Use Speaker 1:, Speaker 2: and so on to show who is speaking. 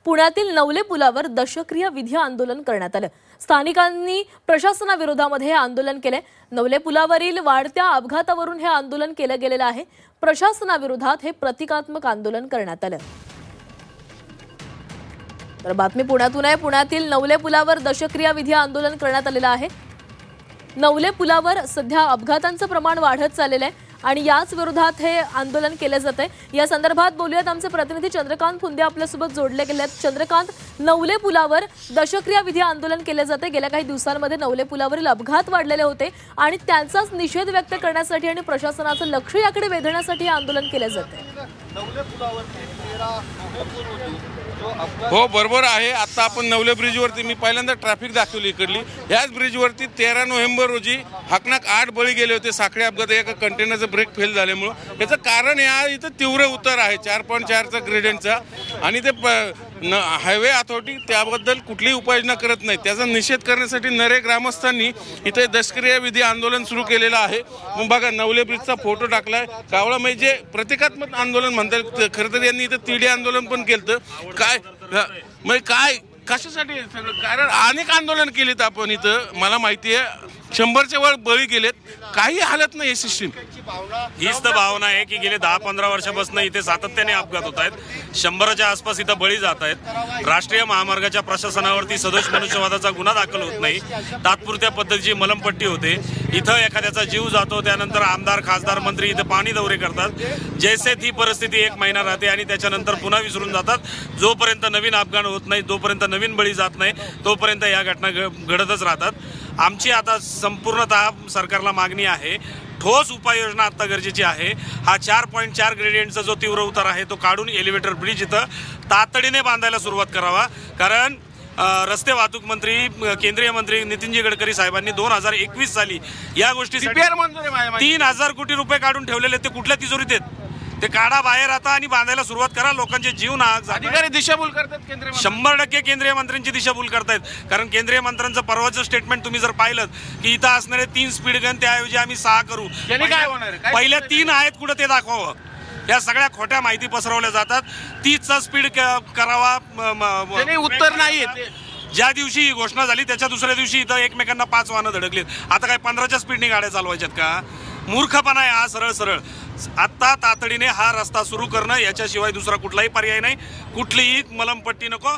Speaker 1: पुण्यातील नवले पुलावर दशक्रिया विधी आंदोलन करण्यात आलं। स्थानिकांनी प्रशासनाविरोधामध्ये हे आंदोलन केले। नवले पुलावरील वाढत्या अपघातावरून हे आंदोलन केले गेलेले आहे। प्रशासनाविरोधात हे प्रतिकात्मक आंदोलन करण्यात आलं। तर बातमी पुण्यातून आहे। पुण्यातील नवले पुलावर दशक्रिया विधी आंदोलन करण्यात आलेलं आहे। नवले पुलावर सध्या अपघातांचं प्रमाण वाढत चाललेलं आहे आणि याच विरोधात हे आंदोलन केले जाते। या संदर्भात बोलूयात, आमचे प्रतिनिधी चंद्रकांत फुंदे आपल्यासोबत जोडले गेले आहेत। चंद्रकांत, नवले पुलावर दशक्रिया विधी आंदोलन केले जाते। गेल्या काही दिवसांमध्ये नवले पुलावरील अपघात वाढलेले होते आणि त्यांचाच निषेध व्यक्त करण्यासाठी आणि प्रशासनाचं लक्ष याकडे वेधण्यासाठी हे आंदोलन केले जाते।
Speaker 2: हो, बरोबर आहे। आता आपण नवले ब्रिजवरती मी पहिल्यांदा ट्रॅफिक दाखवली इकडली। याच ब्रिजवरती 13 नोव्हेंबर रोजी हकनाक 8 बळी गेले होते साखळी अपघात। एका कंटेनरचं ब्रेक फेल झाल्यामुळे याचं कारण या इथं तीव्र उतार आहे 4.4चा ग्रेडियंटचा आणि ते हायवे अथॉरिटी त्याबद्दल कुठलीही उपाययोजना करत नाही। त्याचा निषेध करण्यासाठी नरे ग्रामस्थांनी इथे दशक्रिया विधी आंदोलन सुरू केलेलं आहे। मग बघा, नवले ब्रिजचा फोटो टाकलाय। कावळा म्हणजे प्रतिकात्मक आंदोलन म्हणतात। खरं तर यांनी इथं तिढी आंदोलन पण केलं। काय कशासाठी सगळं कारण अनेक आंदोलन केलेत आपण इथं। मला माहिती आहे 100च्या वर बळी गेलेत, काही हालत नाही सिस्टीम।
Speaker 3: हीच तर भावना आहे की गेले 10-15 वर्षापासून इथे सातत्याने अपघात होत आहेत। 100च्या आसपास इथं बळी जात आहेत। राष्ट्रीय महामार्गाच्या प्रशासनावरती सदोष मनुष्यवादाचा गुन्हा दाखल होत नाही। तात्पुरत्या पद्धतीची मलमपट्टी होते। इथं एखाद्याचा जीव जातो, त्यानंतर आमदार खासदार मंत्री इथं पाणी दौरे करतात। जैसे ती परिस्थिती 1 महिना राहते आणि त्याच्यानंतर पुन्हा विसरून जातात। जोपर्यंत नवीन अपघात होत नाही, जोपर्यंत नवीन बळी जात नाही, तोपर्यंत या घटना घडतच राहतात। आमची आता संपूर्णतः सरकारला मागणी आहे, ठोस उपाययोजना आता गरजेची आहे। हा 4.4 ग्रेडियंटचा जो तीव्र उतार आहे तो काढून एलिव्हेटर ब्रिज इथं तातडीने बांधायला सुरुवात करावा। कारण रस्ते वाहतूक मंत्री केंद्रीय मंत्री नितीनजी गडकरी साहेबांनी 2021 साली या गोष्टीसाठी 3000 कोटी रुपये काढून ठेवलेले, ते कुठल्या तिजोरीत आहेत ते काढा बाहेर आता आणि बांधायला सुरुवात करा। लोकांचे जीव नाहक
Speaker 2: अधिकारी दिशाभूल करतात।
Speaker 3: 100% केंद्रीय मंत्र्यांची दिशाभूल करतायत। कारण केंद्रीय मंत्र्यांचं परवाचं स्टेटमेंट तुम्ही जर पाहिलं की इथं असणारे 3 स्पीड गन त्याऐवजी आम्ही 6 करू। पहिल्या 3 आहेत कुठं ते दाखवावं। या सगळ्या खोट्या माहिती पसरवल्या जातात। 30चा स्पीड करावा, उत्तर नाही। ज्या दिवशी ही घोषणा झाली त्याच्या दुसऱ्या दिवशी इथं एकमेकांना 5 वाहनं धडकलीत। आता काय 15च्या स्पीडने गाड्या चालवायच्यात का? मूर्खपणा आहे हा, सरळ सरळ। आता तातडीने हा रस्ता सुरू करणं, याच्याशिवाय दुसरा कुठलाही पर्याय नाही। कुठलीही मलमपट्टी नको।